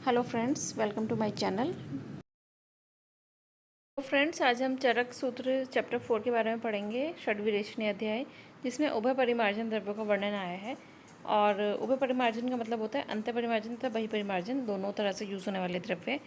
Hello friends, welcome to my channel. तो friends, आज हम चरक सूत्र चैप्टर 4 के बारे में पढ़ेंगे, षड्विरेचनीय अध्याय, जिसमें उभय परिमार्जन द्रव्यों का वर्णन आया है। और उभय परिमार्जन का मतलब होता है अंत्य परिमार्जन तथा बहि परिमार्जन, दोनों तरह से यूज़ होने वाले द्रव्य।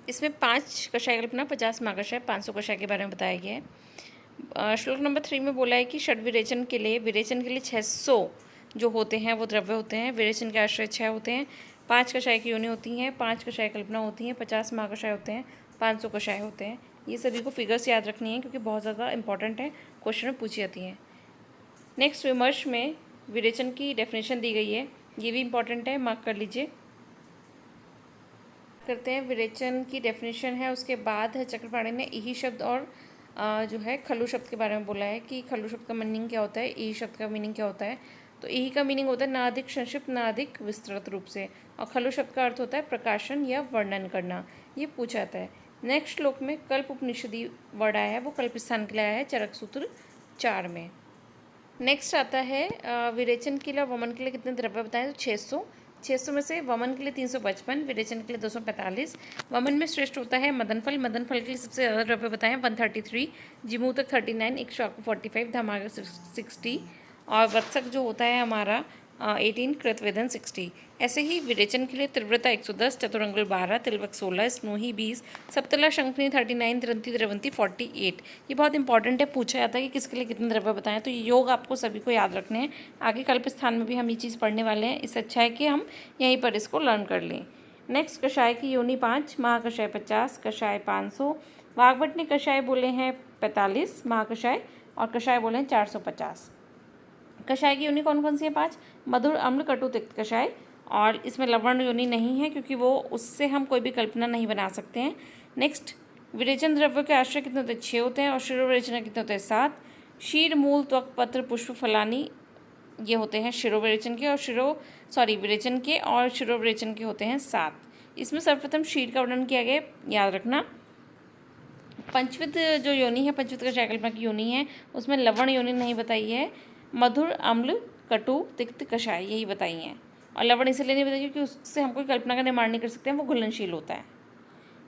इसमें 5 कषाय कल्पना, 50 महाकषाय, 500 कषाय के बारे में बताया गया है। श्लोक नंबर 3 में बोला है कि षड्विरेचन के लिए 600 जो होते हैं वो द्रव्य होते हैं। विरेचन के आश्रय 6 होते हैं। 5 कषाय की योनि होती हैं, 5 कषाय कल्पना होती हैं, 50 महाकषाय होते हैं, 500 कषाय होते हैं। ये सभी को फिगर्स याद रखनी है क्योंकि बहुत ज़्यादा इंपॉर्टेंट है, क्वेश्चन में पूछी जाती हैं। नेक्स्ट विमर्श में विरेचन की डेफिनेशन दी गई है, ये भी इंपॉर्टेंट है, मार्क कर लीजिए। करते हैं विरेचन की डेफिनेशन है, उसके बाद है चक्रपाणी ने इही शब्द और जो है खल्लू शब्द के बारे में बोला है कि खल्लू शब्द का मीनिंग क्या होता है, इही शब्द का मीनिंग क्या होता है। तो इही का मीनिंग होता है ना अधिक संक्षिप्त ना अधिक विस्तृत रूप से, और खल्लू शब्द का अर्थ होता है प्रकाशन या वर्णन करना। ये पूछा जाता है। नेक्स्ट श्लोक में कल्प उपनिषदी वर्ड आया है, वो कल्प स्थान के लिए आया है चरक सूत्र 4 में। नेक्स्ट आता है विरेचन के लिए और वमन के लिए कितने द्रव्य बताएं, तो 600 में से वमन के लिए 355, विरेचन के लिए 245। वमन में श्रेष्ठ होता है मदनफल, मदनफल के लिए सबसे ज़्यादा द्रव्य बताएं 133, जिमूतक 39, इक्ष्वाकु 45, धमागा 60, और वत्सक जो होता है हमारा 18, कृतवेदन 60। ऐसे ही विरेचन के लिए तीव्रता 110, चतुरंगुल 12, तिलवक 16, स्नोही 20, सप्तला शंखनी 39, द्रंति द्रवंती 48। ये बहुत इंपॉर्टेंट है, पूछा जाता है कि किसके लिए कितने द्रव्य बताएं, तो ये योग आपको सभी को याद रखने हैं। आगे कल्प स्थान में भी हम ये चीज़ पढ़ने वाले हैं, इससे अच्छा है कि हम यहीं पर इसको लर्न कर लें। नेक्स्ट कषाय की योनि 5, महाकषाय 50, कषाय 500। वाग्भट ने कषाय बोले हैं 45 महाकषाय, और कषाय बोले हैं 450। कषाय की योनि कौन कौन सी है 5, मधुर, अम्ल, कटु, तिक्त कषाय। और इसमें लवण योनि नहीं है क्योंकि वो उससे हम कोई भी कल्पना नहीं बना सकते हैं। नेक्स्ट, विरेचन द्रव्यों के आश्रय कितने होते हैं, 6 होते हैं, और शिरोविरेचन कितने होते हैं, 7। शीर, मूल, त्वक, पत्र, पुष्प, फलानी ये होते हैं शिरोविरेचन के, और विरेचन के और शिरोविरेचन के होते हैं 7। इसमें सर्वप्रथम शीर का वर्णन किया गया, याद रखना। पंचविध जो योनि है, पंचविध कषाय कल्पना की योनि है, उसमें लवण योनि नहीं बताई है। मधुर, अम्ल, कटु, तिक्त, कषाय यही बताई हैं। और लवण इसलिए नहीं बताई क्योंकि उससे हम कोई कल्पना का निर्माण नहीं कर सकते हैं, वो घुलनशील होता है।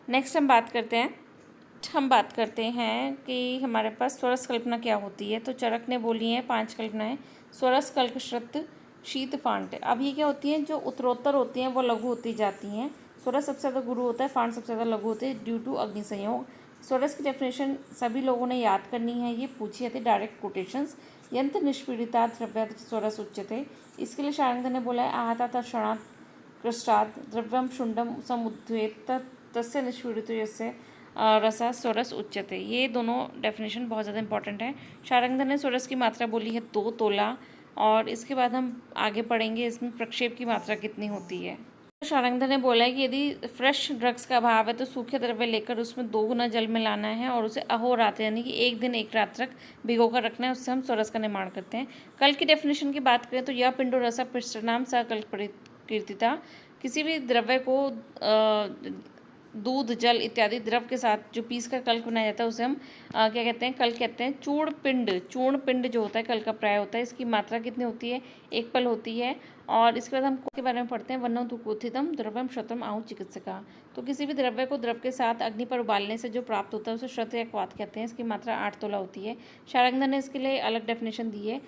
नेक्स्ट हम बात करते हैं कि हमारे पास स्वरस कल्पना क्या होती है। तो चरक ने बोली हैं 5 कल्पनाएं, स्वरस, कल्क, श्रुत, शीत, फांट। अब ये क्या होती हैं, जो उत्तरोत्तर होती हैं वो लघु होती जाती हैं। स्वरस सबसे ज़्यादा गुरु होता है, फांट सबसे ज़्यादा लघु होते हैं ड्यू टू अग्नि संयोग। स्वरस की डेफिनेशन सभी लोगों ने याद करनी है, ये पूछी जाती है डायरेक्ट कोटेशंस। यंत्र निष्पीड़िता द्रव्यात् स्वरस उच्यते। इसके लिए शारंगधर ने बोला है आहतात क्षणात् कृष्टात् द्रव्यम शुंडम समुद्वेत तस्य निष्पीड़ितो यस्य रसा स्वरस उच्यते। ये दोनों डेफिनेशन बहुत ज़्यादा इंपॉर्टेंट है। शारंगधर ने स्वरस की मात्रा बोली है 2 तोला, और इसके बाद हम आगे पढ़ेंगे इसमें प्रक्षेप की मात्रा कितनी होती है। शारंगधर ने बोला है कि यदि फ्रेश ड्रग्स का अभाव है तो सूखे द्रव्य लेकर उसमें 2 गुना जल मिलाना है और उसे अहोरात्र यानी कि 1 दिन 1 रात तक भिगो कर रखना है, उससे हम स्वरस का निर्माण करते हैं। कल की डेफिनेशन की बात करें तो यह पिंडो रसा पृष्ठनाम सकल्प प्रकृतिता। किसी भी द्रव्य को दूध, जल इत्यादि द्रव के साथ जो पीस कर कल्क बनाया जाता है उसे हम क्या कहते हैं, कल्क कहते हैं। चूर्ण पिंड जो होता है कल का प्राय होता है, इसकी मात्रा कितनी होती है, 1 पल होती है। और इसके बाद हम के बारे में पढ़ते हैं, वन्नम तु क्वथितम द्रव्यम शतम आहु चिकित्सका। तो किसी भी द्रव्य को द्रव के साथ अग्नि पर उबालने से जो प्राप्त होता है उसे शत या क्वाथ कहते हैं। इसकी मात्रा 8 तोला होती है। शारंगधर ने इसके लिए अलग डेफिनेशन दी है,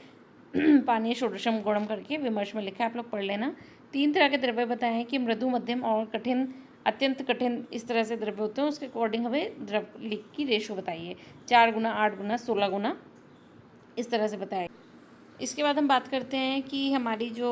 पानीय षोडशम गुणम करके विमर्श में लिखा है, आप लोग पढ़ लेना। 3 तरह के द्रव्य बताए हैं कि मृदु, मध्यम और कठिन, अत्यंत कठिन, इस तरह से द्रव्य होते हैं। उसके अकॉर्डिंग हमें द्रव की रेशो बताइए, 4 गुना, 8 गुना, 16 गुना, इस तरह से बताया। इसके बाद हम बात करते हैं कि हमारी जो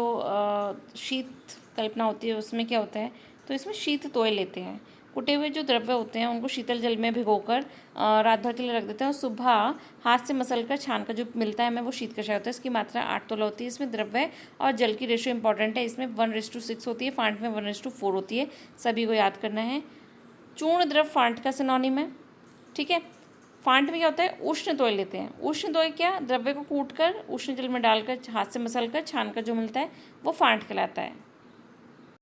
शीत कल्पना होती है उसमें क्या होता है। तो इसमें शीत तोय लेते हैं, कुटे हुए जो द्रव्य होते हैं उनको शीतल जल में भिगोकर रात भर के लिए रख देते हैं, और सुबह हाथ से मसल कर छान कर जो मिलता है हमें वो शीत कषाय होता है। इसकी मात्रा 8 तोला होती है। इसमें द्रव्य और जल की रेशो इंपॉर्टेंट है, इसमें 1:6 होती है, फांट में 1:4 होती है, सभी को याद करना है। चूर्ण द्रव फांट का सिनोनिम है, ठीक है। फांट में क्या होता है, उष्ण तोय लेते हैं। उष्ण तोय क्या, द्रव्य को कूटकर उष्ण जल में डालकर हाथ से मसलकर छानकर जो मिलता है वो फांट कहलाता है।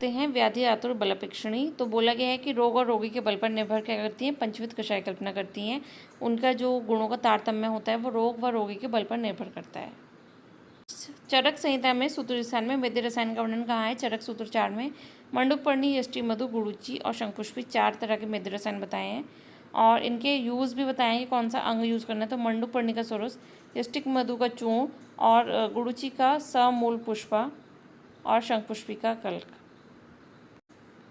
हैं व्याधि आतुर बलपेक्षणी। तो बोला गया है कि रोग और रोगी के बल पर निर्भर क्या करती हैं, पंचविध कषाय कल्पना करती हैं। उनका जो गुणों का तारतम्य होता है वो रोग व रोगी के बल पर निर्भर करता है। चरक संहिता में सूत्र स्थान में वेद्य रसायन का वर्णन कहाँ है, चरक सूत्र 4 में। मंडूकपर्णी, यष्टि मधु, गुड़ूची और शंखपुष्पी 4 तरह के मेदु रसायन बताए हैं और इनके यूज़ भी बताए हैं कि कौन सा अंग यूज़ करना है। तो मंडूकपर्णी का सोरस, यष्टिक मधु का चूर्ण और गुड़ूची का समूल पुष्पा और शंखपुष्पी का कल्क।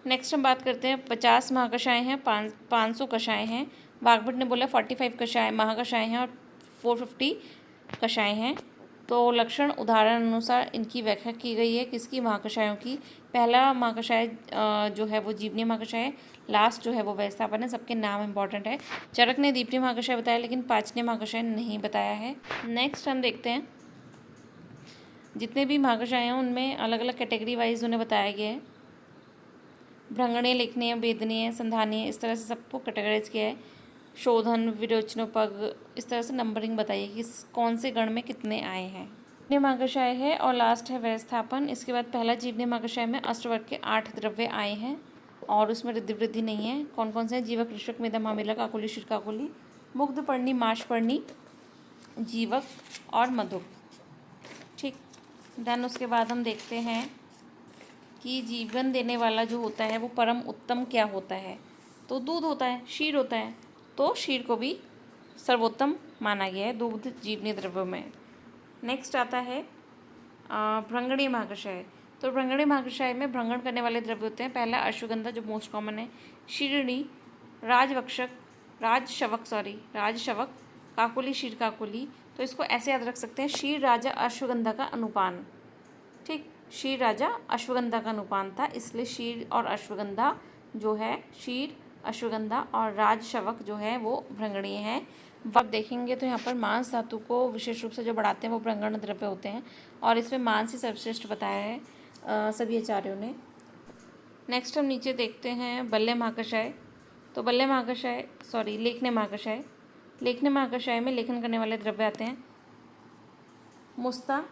नेक्स्ट हम बात करते हैं 50 महाकषाय हैं, 500 कषाय हैं। वाग्भट ने बोला 45 कषाय महाकषाय हैं और 450 कषाय हैं। तो लक्षण उदाहरण अनुसार इनकी व्याख्या की गई है किसकी, महाकषायों की। पहला महाकषाय जो है वो जीवनीय महाकषाय है, लास्ट जो है वो व्यवस्थापन है। सबके नाम इंपॉर्टेंट है। चरक ने दीपनीय महाकषाय बताया लेकिन पाचनीय महाकषाय नहीं बताया है। नेक्स्ट हम देखते हैं जितने भी महाकषाय हैं उनमें अलग अलग कैटेगरी वाइज उन्हें बताया गया है। भ्रंगणीय, लेखनीय, वेदनीय, संधानीय, इस तरह से सबको कैटेगराइज किया है। शोधन, विरोचनोपग, इस तरह से नंबरिंग बताइए कि कौन से गण में कितने आए हैं। जीवनीय महाकषाय है और लास्ट है व्यवस्थापन। इसके बाद पहला जीवनीय महाकषाय में अष्टवर्ग के 8 द्रव्य आए हैं और उसमें रिद्धि वृद्धि नहीं है। कौन कौन से हैं? जीवक, ऋषक, मेधा, मामिला, काकोली, शीर्काकोली, मुग्धपर्णी, माशपर्णी, जीवक और मधुक। ठीक, देन उसके बाद हम देखते हैं कि जीवन देने वाला जो होता है वो परम उत्तम क्या होता है। तो दूध होता है, क्षीर होता है, तो क्षीर को भी सर्वोत्तम माना गया है दूध जीवनीय द्रव्यों में। नेक्स्ट आता है भ्रंगणीय महाकषाय। तो भ्रंगणीय महाकषाय में भ्रंगण करने वाले द्रव्य होते हैं। पहला अश्वगंधा जो मोस्ट कॉमन है, शीरणी, राजशवक, काकोली, शीरकाकोली। तो इसको ऐसे याद रख सकते हैं, क्षीर राजा अश्वगंधा का अनुपान। ठीक, क्षीर राजा अश्वगंधा का अनुपान था, इसलिए क्षीर और अश्वगंधा जो है, क्षीर, अश्वगंधा और राजशवक जो है वो भ्रंगणीय है। आप देखेंगे तो यहाँ पर मांस धातु को विशेष रूप से जो बढ़ाते हैं वो भ्रंगण द्रव्य होते हैं और इसमें मांस ही सर्वश्रेष्ठ बताया है सभी आचार्यों ने। नेक्स्ट हम नीचे देखते हैं बल्य महाकषाय। तो बल्य महाकषाय लेखनीय महाकषाय। लेखनीय महाकषाय में लेखन करने वाले द्रव्य आते हैं मुस्ता,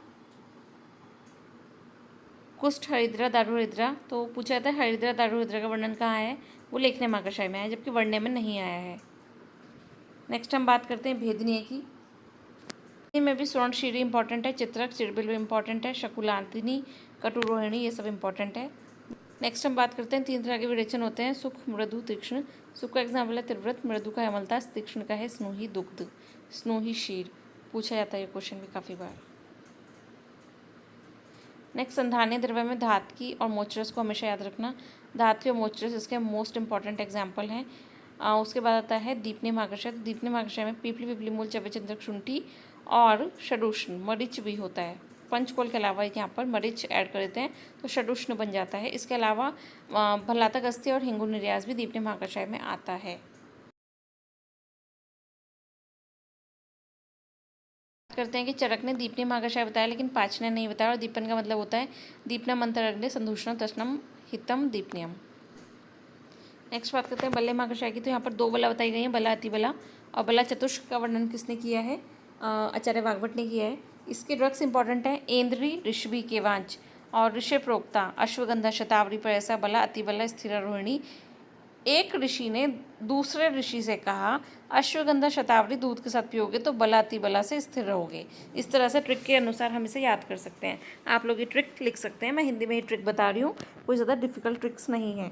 कुष्ठ, हरिद्रा, दारू, हरिद्रा। तो पूछा जाता है हरिद्रा, दारू, हरिद्रा का वर्णन कहाँ है, वो लेखनीय महाकषाय में है जबकि वर्ण्य में नहीं आया है। नेक्स्ट हम बात करते हैं भेदनीय की। में भी स्वर्ण शीरी इंपॉर्टेंट है, चित्रक, चिरबिल भी इंपॉर्टेंट है, शकुलांतिनी, कटुरोहिणी, ये सब इंपॉर्टेंट है। नेक्स्ट हम बात करते हैं 3 तरह के विरेचन होते हैं, सुख, मृदु, तीक्ष्ण। सुख का एग्जाम्पल है त्रिव्रत, मृदु का है अमलतास, तीक्ष्ण का है स्नूही दुग्ध, स्नूही शीर। पूछा जाता है ये क्वेश्चन भी काफ़ी बार। नेक्स्ट संधानीय द्रव्य में धातकी और मोचरस को हमेशा याद रखना। धातकी और मोचरस इसके मोस्ट इंपॉर्टेंट एग्जाम्पल हैं। उसके बाद आता है दीपनीय महाकषाय। तो दीपनीय महाकषाय में पीपली, पिपली, मूल, चवे, चंद्रक, शुंठी और षडुष्ण, मरीच भी होता है। पंचकोल के अलावा यहाँ पर मरीच ऐड कर देते हैं तो षडुष्ण बन जाता है। इसके अलावा भल्लातक अस्थि और हिंगू निर्यास भी दीपनीय महाकषाय में आता है। करते हैं कि चरक ने दीपनीय महाकषाय बताया लेकिन पाचन ने नहीं बताया और दीपन का मतलब होता है दीपना, मंत्रग्नि, संदूषणम, तष्णम, हितम, दीपनियम। नेक्स्ट बात करते हैं बल्य महाकषाय की। तो यहाँ पर 2 बला बताई गई हैं, बला, अतिबला और बला चतुष्क का वर्णन किसने किया है, आचार्य वाग्भट ने किया है। इसके ड्रग्स इंपॉर्टेंट हैं ऐन्द्री, ऋषभि, केवांच और ऋषि प्रोक्ता, अश्वगंधा, शतावरी, प्रयसा, बला, अतिबला, स्थिरारोहिणी। एक ऋषि ने दूसरे ऋषि से कहा अश्वगंधा, शतावरी दूध के साथ पियोगे तो बला, अतिबला से स्थिर रहोगे। इस तरह से ट्रिक के अनुसार हम इसे याद कर सकते हैं। आप लोग ये ट्रिक लिख सकते हैं, मैं हिंदी में ही ट्रिक बता रही हूँ, कोई ज़्यादा डिफिकल्ट ट्रिक्स नहीं है।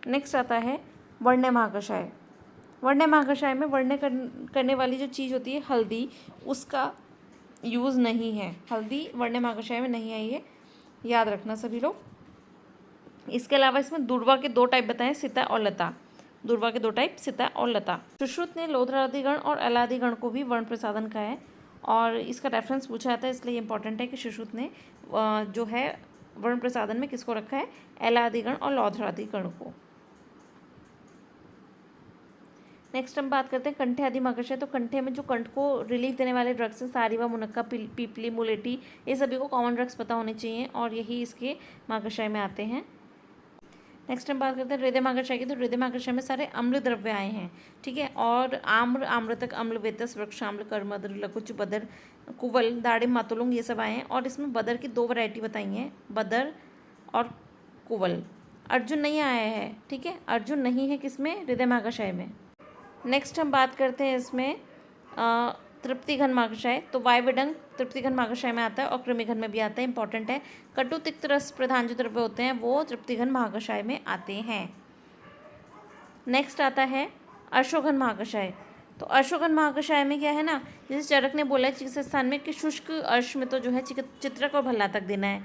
नेक्स्ट आता है वर्ण्य महाकषाय। वर्ण्य महाकषाय में वर्ण्य करने वाली जो चीज़ होती है हल्दी, उसका यूज़ नहीं है। हल्दी वर्ण्य महाकषाय में नहीं आई है, याद रखना सभी लोग। इसके अलावा इसमें दुर्वा के 2 टाइप बताएं, सीता और लता। दुर्वा के 2 टाइप, सीता और लता। सुश्रुत ने लोध्रादिगण और अलादिगण को भी वर्ण प्रसादन का है और इसका रेफरेंस पूछा जाता है, इसलिए इंपॉर्टेंट है कि सुश्रुत ने जो है वर्ण प्रसादन में किसको रखा है, अलादिगण और लोध्रादिगण को। नेक्स्ट हम बात करते हैं कंठे आदि महाकषाय। तो कंठे में जो कंठ को रिलीफ देने वाले ड्रग्स हैं, सारीवा, मुनक्का, पीपली, मुलेठी, ये सभी को कॉमन ड्रग्स पता होने चाहिए और यही इसके महाकषाय में आते हैं। नेक्स्ट हम बात करते हैं हृदय महाकषाय की। तो हृदय महाकषाय में सारे अम्ल द्रव्य आए हैं, ठीक है। और आम्र, आम्रतक, अम्ल, वेतस, वृक्षाम्ल, कर्मद्र, लकुच, बदर, कुवल, दाड़िम, मातुलुंग, ये सब आए हैं। और इसमें बदर की 2 वैरायटी बताई हैं, बदर और कुवल। अर्जुन नहीं आया है, ठीक है, अर्जुन नहीं है किसमें, हृदय महाकषाय में। नेक्स्ट हम बात करते हैं इसमें तृप्तिघन महाकषाय, तो वायविडंग तृप्तिघन महाकषाय में आता है और कृमिघन में भी आता है, इंपॉर्टेंट है। कटु तिक्त रस प्रधान जो द्रव्य होते हैं वो तृप्तिघन महाकषाय में आते हैं। नेक्स्ट आता है अशोघन महाकषाय। तो अशोघन महाकषाय में क्या है ना, जैसे चरक ने बोला है चिकित्सा स्थान में कि शुष्क अर्श में तो जो है चित्रक और भल्लातक देना है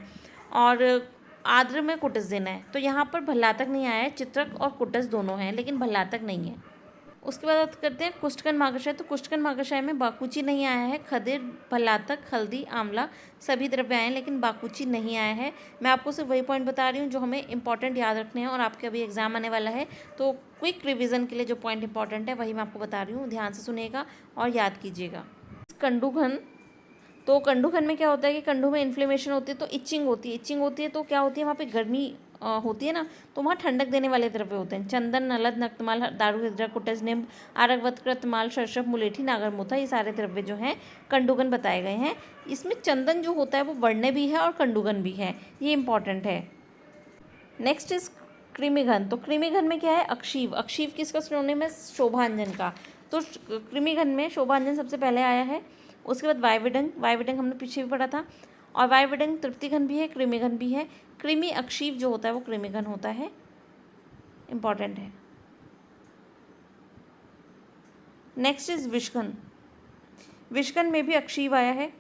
और आर्द्र में कुटस देना है। तो यहाँ पर भल्लातक नहीं आया है, चित्रक और कुटस दोनों हैं लेकिन भल्लातक नहीं है। उसके बाद बात करते हैं कुष्ठकन महाकषाय। तो कुष्ठकन महाकषाय में बाकुची नहीं आया है, खदिर, भल्लातक, हल्दी, आंवला सभी द्रव्य आए हैं लेकिन बाकुची नहीं आया है। मैं आपको सिर्फ वही पॉइंट बता रही हूँ जो हमें इंपॉर्टेंट याद रखने हैं और आपके अभी एग्जाम आने वाला है, तो क्विक रिविजन के लिए जो पॉइंट इंपॉर्टेंट है वही मैं आपको बता रही हूँ, ध्यान से सुनिएगा और याद कीजिएगा। कंडूघन, तो कंडूघन में क्या होता है कि कंडू में इन्फ्लेमेशन होती है तो इचिंग होती है। इचिंग होती है तो क्या होती है, वहाँ पे गर्मी होती है ना, तो वहाँ ठंडक देने वाले द्रव्य होते हैं। चंदन, नलद, नक्तमाल, दारू, हृदय, कुटज, निम्ब, आरकवत, कृतमाल, शर्षप, मुलेठी, नागरमोथा, ये सारे द्रव्य जो हैं कंडूगन बताए गए हैं। इसमें चंदन जो होता है वो वर्ण्य भी है और कंडूगन भी है, ये इंपॉर्टेंट है। नेक्स्ट इज कृमिघन। तो कृमिघन में क्या है, अक्षीव। अक्षीव किसका सिनोनिम है, शोभांजन का। तो कृमिघन में शोभांजन सबसे पहले आया है। उसके बाद वायविडंग, वायविडंग हमने पीछे भी पढ़ा था, और वायविडंग तृप्तिघन भी है, कृमिघन भी है। कृमि अक्षीव जो होता है वो कृमिघन होता है, इंपॉर्टेंट है। Next is विषघन। विषघन में भी अक्षीव आया है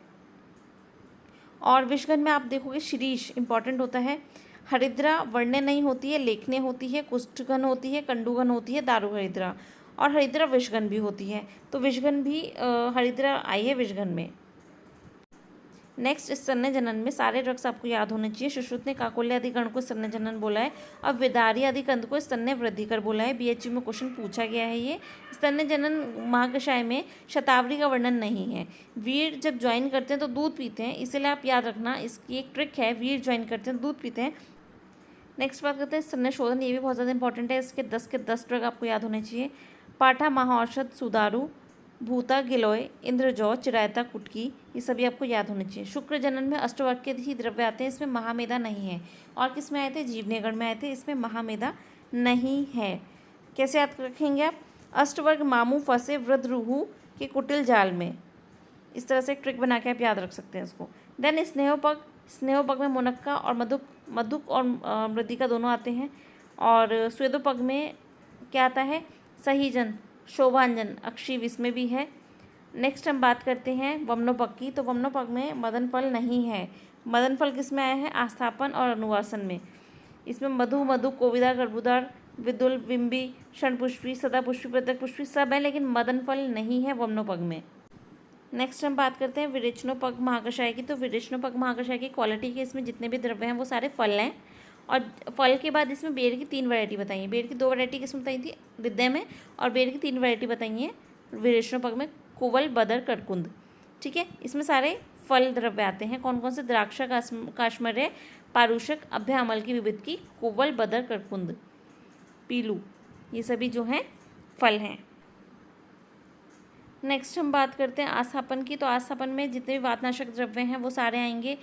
और विषघन में आप देखोगे शिरीष इंपॉर्टेंट होता है। हरिद्रा वर्ण्य नहीं होती है, लेखनीय होती है, कुष्ठघन होती है, कंडूघन होती है, दारू हरिद्रा, और हरिद्रा विषघन भी होती है। तो विषघन भी हरिद्रा आई है विषघन में। नेक्स्ट स्तन्य जनन में सारे ड्रग्स आपको याद होने चाहिए। सुश्रुत ने काकोल्य आदि गण को स्तन्य जनन बोला है, अब विदारी आदि कंद को स्तन्य वृद्धिकर बोला है। बीएचयू में क्वेश्चन पूछा गया है ये। स्तन्य जनन महाकषाय में शतावरी का वर्णन नहीं है। वीर जब ज्वाइन करते हैं तो दूध पीते हैं, इसलिए आप याद रखना, इसकी एक ट्रिक है, वीर ज्वाइन करते हैं दूध पीते हैं। नेक्स्ट बात करते हैं स्तन्य शोधन, ये भी बहुत ज़्यादा इंपॉर्टेंट है। इसके 10 के 10 ड्रग आपको याद होने चाहिए। पाठा, महाऔषध, सुदारू, भूता, गिलोय, इंद्रजौ, चिरायता, कुटकी, ये सभी आपको याद होने चाहिए। शुक्र जनन में अष्टवर्ग के ही द्रव्य आते हैं, इसमें महामेदा नहीं है। और किस में आए थे, जीवनेगढ़ में आए थे, इसमें महामेदा नहीं है। कैसे याद रखेंगे आप, अष्टवर्ग मामू फंसे वृद्धरूहु के कुटिल जाल में, इस तरह से एक ट्रिक बना के आप याद रख सकते हैं इसको। देन स्नेहोपग, स्नेहोपग में मुनक्का और मधुक और मृदिका दोनों आते हैं। और स्वेदोपग में क्या आता है, सहीजन, शोभांजन, अक्षीव इसमें भी है। नेक्स्ट हम बात करते हैं वमनोपग की। तो वमनोपग में मदन फल नहीं है। मदन फल किस में आया है, आस्थापन और अनुवासन में। इसमें मधु, मधु, कोविदार, गर्भुदार, विदुल, बिंबी, क्षणपुष्पी, सदापुष्पी, प्रत्यक पुष्पी सब है, लेकिन मदन फल नहीं है वमनोपग में। नेक्स्ट हम बात करते हैं विरेचनोपग महाकषाय की। तो विरेचनोपग महाकषाय की क्वालिटी के इसमें जितने भी द्रव्य हैं वो सारे फल हैं, और फल के बाद इसमें बेर की 3 वैरायटी बताई है। बेर की 2 वैरायटी किसमें बताई थी, हृदय में, और बेर की 3 वैरायटी बताई है विरेचनोपग में, कुवल, बदर, करकुंद। ठीक है, इसमें सारे फल द्रव्य आते हैं। कौन कौन से, द्राक्षा, काश्मर्य, पारुषक, अभ्य, अमल की, विविध की, कुवल, बदर, करकुंद, पीलू, ये सभी जो हैं फल हैं। नेक्स्ट हम बात करते हैं आस्थापन की। तो आस्थापन में जितने भी वातनाशक द्रव्य हैं वो सारे आएंगे।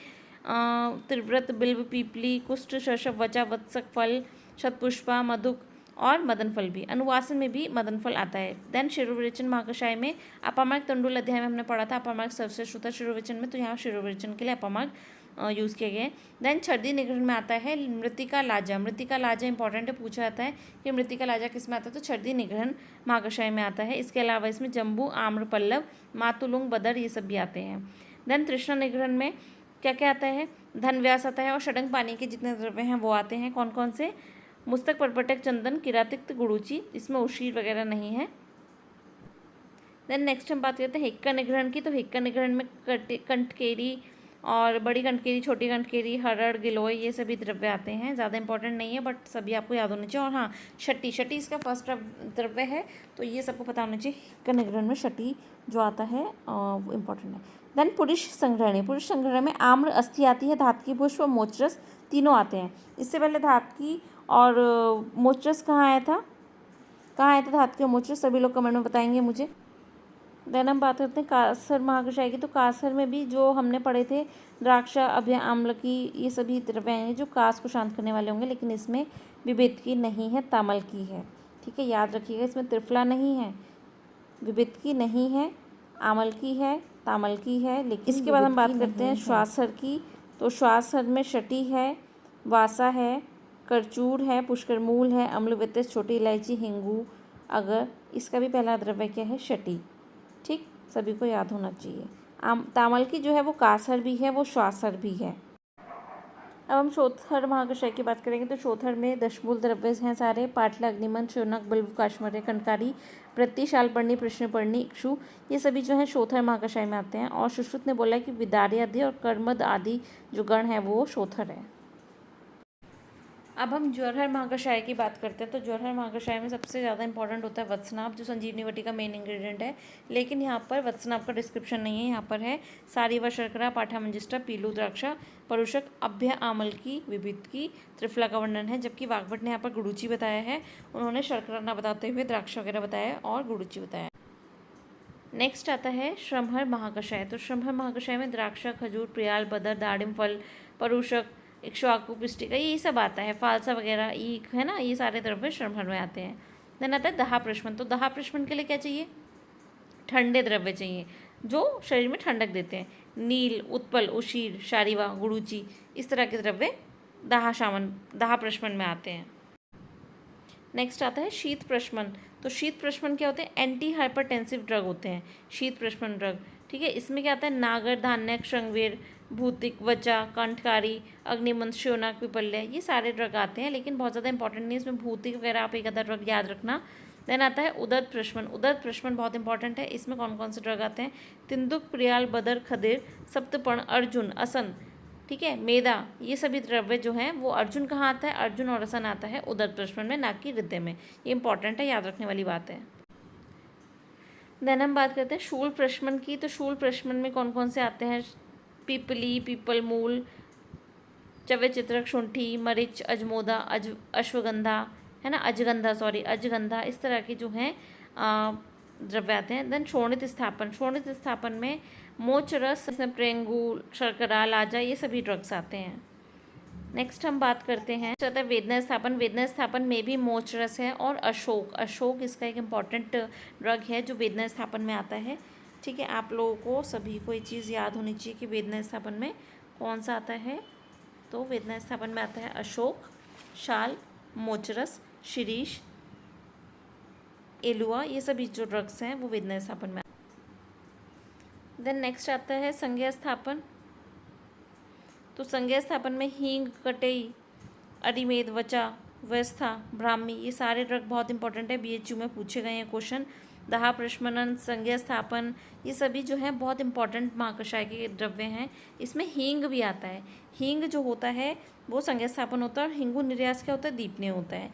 त्रिव्रत, बिल्व, पीपली, कुष्ठ, शर्षप, वचा, वत्सक फल, शतपुष्पा, मधुक और मदन फल भी। अनुवासन में भी मदन फल आता है। देन शिरोविरेचन महाकषाय में अपामार्ग तंडुल अध्याय में हमने पढ़ा था, अपामार्ग सर्वश्रेष्ठ होता है शिरोविरेचन में, तो यहाँ शिरोविरेचन के लिए अपामार्ग यूज़ किए गए। देन छर्दी निग्रहण में आता है मृतिका लाजा। मृतिका लाजा इंपॉर्टेंट है, पूछा जाता है कि मृतिका लाजा किस में आता है, तो छर्दी निग्रहण महाकषाय में आता है। इसके अलावा इसमें जम्बू, आम्र, पल्लव, मातुलुंग, बदर ये सब भी आते हैं। देन तृष्णा निग्रहण में क्या क्या आता है, धन व्यास आता है, और षडंग पानी के जितने द्रव्य हैं वो आते हैं। कौन कौन से, मुस्तक, परपटक, चंदन, किरातिक्त, गुड़ूची, इसमें उशीर वगैरह नहीं है। देन नेक्स्ट हम बात करते हैं हिक्का निग्रहण की। तो हिक्का निग्रहण में कंटकेरी और बड़ी कंटकेरी, छोटी कंटकेरी, हरड़, गिलोय ये सभी द्रव्य आते हैं। ज़्यादा इंपॉर्टेंट नहीं है बट सभी आपको याद होने चाहिए। और हाँ, शटी, शटी इसका फर्स्ट द्रव्य है, तो ये सबको पता होना चाहिए। हिक्का निग्रहण में शटी जो आता है वो इम्पॉर्टेंट है। देन पुरुष संग्रहणी, पुरुष संग्रहण में आम्र, अस्थि आती है, धातकी, पुष्प और मोचरस तीनों आते हैं। इससे पहले धातकी और मोचरस कहाँ आया था, कहाँ आया था धातकी और मोचरस, सभी लोग कमेंट में बताएंगे मुझे। देन हम बात करते हैं कासर महाकषाय की। तो कासर में भी जो हमने पढ़े थे द्राक्षा, अभ्य, आम्ल की, ये सभी द्रव्य हैं जो कास को शांत करने वाले होंगे, लेकिन इसमें विभिद की नहीं है, तामल की है। ठीक है, याद रखिएगा, इसमें त्रिफला नहीं है, विभिद की नहीं है, आमलकी है, तामलकी है, लेकिन इसके बाद हम बात करते हैं श्वासहर की। तो श्वासहर में शटी है, वासा है, करचूर है, पुष्करमूल है, अम्लवित्त, छोटी इलायची, हिंगू, अगर। इसका भी पहला द्रव्य क्या है? शटी। ठीक, सभी को याद होना चाहिए। तामलकी जो है वो कासहर भी है, वो श्वासहर भी है। अब हम शोथहर महाकषाय की बात करेंगे। तो शोथहर में दशमूल द्रव्य हैं सारे: पाटला, अग्निमन, शौनक, बल्ब, काश्मर्य, कंटकारी, प्रति, शालपर्णी, प्रश्नपर्णी, इक्षु, ये सभी जो हैं शोथहर महाकषाय में आते हैं। और सुश्रुत ने बोला है कि विदार्य आदि और कर्मद आदि जो गण है वो शोथहर है। अब हम ज्वरहर महाकषाय की बात करते हैं। तो ज्वरहर महाकषाय में सबसे ज़्यादा इंपॉर्टेंट होता है वत्सनाभ, जो संजीवनी बटी का मेन इंग्रेडिएंट है। लेकिन यहाँ पर वत्सनाभ का डिस्क्रिप्शन नहीं है। यहाँ पर है सारीवा शर्करा, पाठामंजिष्ठा, पीलू द्राक्षा, परुषक, अभ्य आमलकी, विभितकी, त्रिफला का वर्णन है। जबकि वाग्भट ने यहाँ पर गुड़ूची बताया है। उन्होंने शर्करा ना बताते हुए द्राक्षा वगैरह बताया और गुड़ूची बताया। नेक्स्ट आता है श्रमहर महाकषाय। तो श्रमहर महाकषाय में द्राक्षा, खजूर, प्रियाल, बदर, दाड़िम फल, परुषक, इक्ष्वाकु, पिष्टिका, ये सब आता है। फालसा वगैरह ईख है ना, ये सारे द्रव्य श्रमहर में आते हैं। देन आता है दहा प्रश्मन। तो दहा प्रश्मन के लिए क्या चाहिए? ठंडे द्रव्य चाहिए जो शरीर में ठंडक देते हैं। नील, उत्पल, उशीर, शारीवा, गुड़ूची, इस तरह के द्रव्य दहा प्रश्मन में आते हैं। नेक्स्ट आता है शीत प्रशमन। तो शीत प्रशमन क्या होते हैं? एंटी हाइपरटेंसिव ड्रग होते हैं शीत प्रशमन ड्रग। ठीक है, इसमें क्या आता है? नागर, धान्यक, श्रृंगवीर, भूतिक, वचा, कंठकारी, अग्निमंथ, शौनक, पिपल्य, ये सारे ड्रग आते हैं। लेकिन बहुत ज़्यादा इंपॉर्टेंट नहीं, इसमें भूतिक वगैरह आप एक आधा ड्रग याद रखना। देन आता है उदत प्रशमन। उदत प्रशमन बहुत इंपॉर्टेंट है। इसमें कौन कौन से ड्रग आते हैं? तिंदुक, प्रियाल, बदर, खदिर, सप्तपर्ण, अर्जुन, असन, ठीक है, मेदा, ये सभी द्रव्य जो हैं वो अर्जुन कहाँ आता है? अर्जुन और असन आता है उदर प्रश्मन में, ना कि हृदय में। ये इंपॉर्टेंट है, याद रखने वाली बात है। देन हम बात करते हैं शूल प्रश्मन की। तो शूल प्रश्मन में कौन कौन से आते हैं? पीपली, पीपल मूल, चवे, चित्रक, शुंठी, मरिच, अजमोदा, अश्वगंधा, है ना, अजगंधा, इस तरह के जो हैं द्रव्य आते हैं। देन शोणित स्थापन। शोणित स्थापन में मोच रस, प्रेंगू, शर्करा, लाजा, ये सभी ड्रग्स आते हैं। नेक्स्ट हम बात करते हैं वेदना स्थापन। वेदना स्थापन में भी मोच रस है और अशोक इसका एक इम्पॉर्टेंट ड्रग है जो वेदना स्थापन में आता है। ठीक है, आप लोगों को सभी को ये चीज़ याद होनी चाहिए कि वेदना स्थापन में कौन सा आता है। तो वेदना स्थापन में आता है अशोक, शाल, मोचरस, शिरीष, एलुआ, ये सभी जो ड्रग्स हैं वो वेदना स्थापन में। देन नेक्स्ट आता है संज्ञा स्थापन। तो संज्ञा स्थापन में हींग, कटई, अरिमेद, वचा, व्यस्था, ब्राह्मी, ये सारे ड्रग बहुत इंपॉर्टेंट है, बीएचयू में पूछे गए हैं क्वेश्चन। दहा प्रशमन, संज्ञा स्थापन, ये सभी जो है बहुत इंपॉर्टेंट महाकषाय के द्रव्य हैं। इसमें हींग भी आता है। हींग जो होता है वो संज्ञा स्थापन होता है और हिंगू निर्यास क्या होता है? दीपनीय होता है।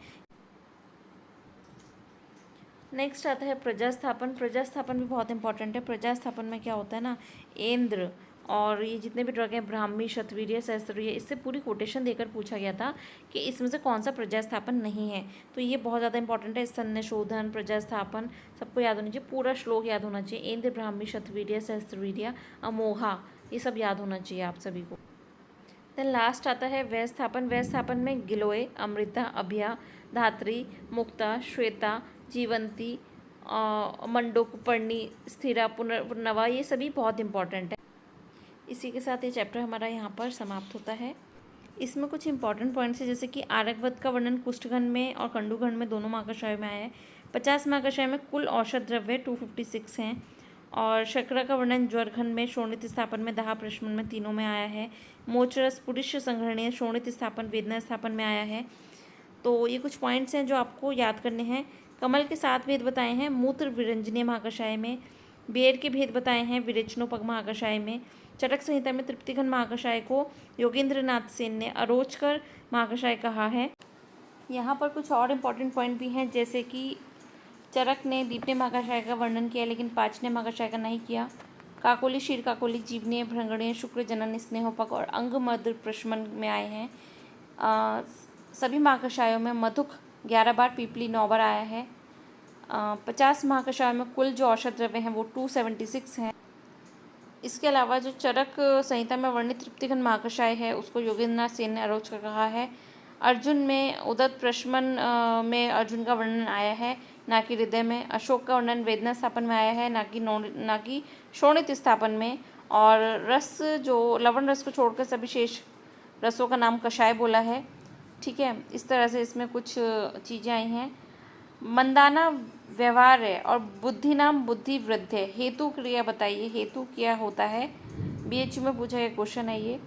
नेक्स्ट आता है प्रजास्थापन। प्रजास्थापन भी बहुत इंपॉर्टेंट है। प्रजास्थापन में क्या होता है ना, इंद्र और ये जितने भी ड्रग हैं, ब्राह्मी, क्षत्रिय, सहस्त्रीय, इससे पूरी कोटेशन देकर पूछा गया था कि इसमें से कौन सा प्रजास्थापन नहीं है। तो ये बहुत ज़्यादा इंपॉर्टेंट है। स्तन्यशोधन, प्रजास्थापन, सबको याद होना चाहिए, पूरा श्लोक याद होना चाहिए। इंद्र, ब्राह्मी, क्षत्रिय, सहस्त्रीय, अमोघा, ये सब याद होना चाहिए आप सभी को। देन लास्ट आता है व्यवस्थापन। व्यवस्थापन में गिलोय, अमृता, अभ्या, धात्री, मुक्ता, श्वेता, जीवंती, मंडोकपर्णी, स्थिरा, पुनर्नवा, ये सभी बहुत इंपॉर्टेंट है। इसी के साथ ये चैप्टर हमारा यहाँ पर समाप्त होता है। इसमें कुछ इंपॉर्टेंट पॉइंट्स है, जैसे कि आरकवत का वर्णन कुष्ठगण में और कंडुगण में दोनों महाकषाय में आया है। 50 महाकषाय में कुल औषध द्रव्य 256 हैं। और शर्करा का वर्णन ज्वरघन में, शोणित स्थापन में, दहा प्रशमन में, तीनों में आया है। मोचरस, पुरुष संग्रहणीय, शोणित स्थापन, वेदना स्थापन में आया है। तो ये कुछ पॉइंट्स हैं जो आपको याद करने हैं। कमल के 7 भेद बताए हैं मूत्र विरंजनीय महाकषाय में। बेर के भेद बताए हैं विरेचनोपग महाकषाय में। चरक संहिता में तृप्तिघन महाकषाय को योगेंद्रनाथ सेन ने अरोचकर महाकषाय कहा है। यहाँ पर कुछ और इम्पॉर्टेंट पॉइंट भी हैं, जैसे कि चरक ने दीपने महाकषाय का वर्णन किया लेकिन पाचने महाकषाय का नहीं किया। काकोली, शीर काकोली, जीवनीय, भ्रंगणीय, शुक्र जनन, स्नेहोपक और अंग मध्य प्रशमन में आए हैं। सभी महाकषायों में मधुक 11 बार, पीपली 9 बार आया है। 50 महाकषायों में कुल जो औषध द्रव्य हैं वो 276 हैं। इसके अलावा जो चरक संहिता में वर्णित तृप्तिघन महाकषाय है उसको योगेंद्रनाथ सेन ने अरोचकर कहा है। अर्जुन में उदत प्रशमन में अर्जुन का वर्णन आया है, ना कि हृदय में। अशोक का वर्णन वेदना स्थापन में आया है, ना कि शोणित स्थापन में। और रस जो लवण रस को छोड़कर सभी शेष रसों का नाम कषाय बोला है। ठीक है, इस तरह से इसमें कुछ चीज़ें आई हैं। मंदाना व्यवहार है और बुद्धि नाम बुद्धि वृद्ध है। हेतु क्रिया बताइए, हेतु क्या होता है, बीएचयू में पूछा गया क्वेश्चन है ये।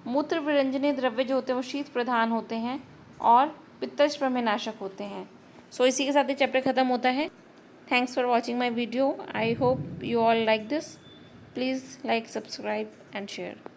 मूत्र विरंजनीय द्रव्य जो होते हैं वो शीत प्रधान होते हैं और पित्तज प्रमेय नाशक होते हैं। सो इसी के साथ ये चैप्टर खत्म होता है। Thanks for watching my video. I hope you all like this. Please like, subscribe and share.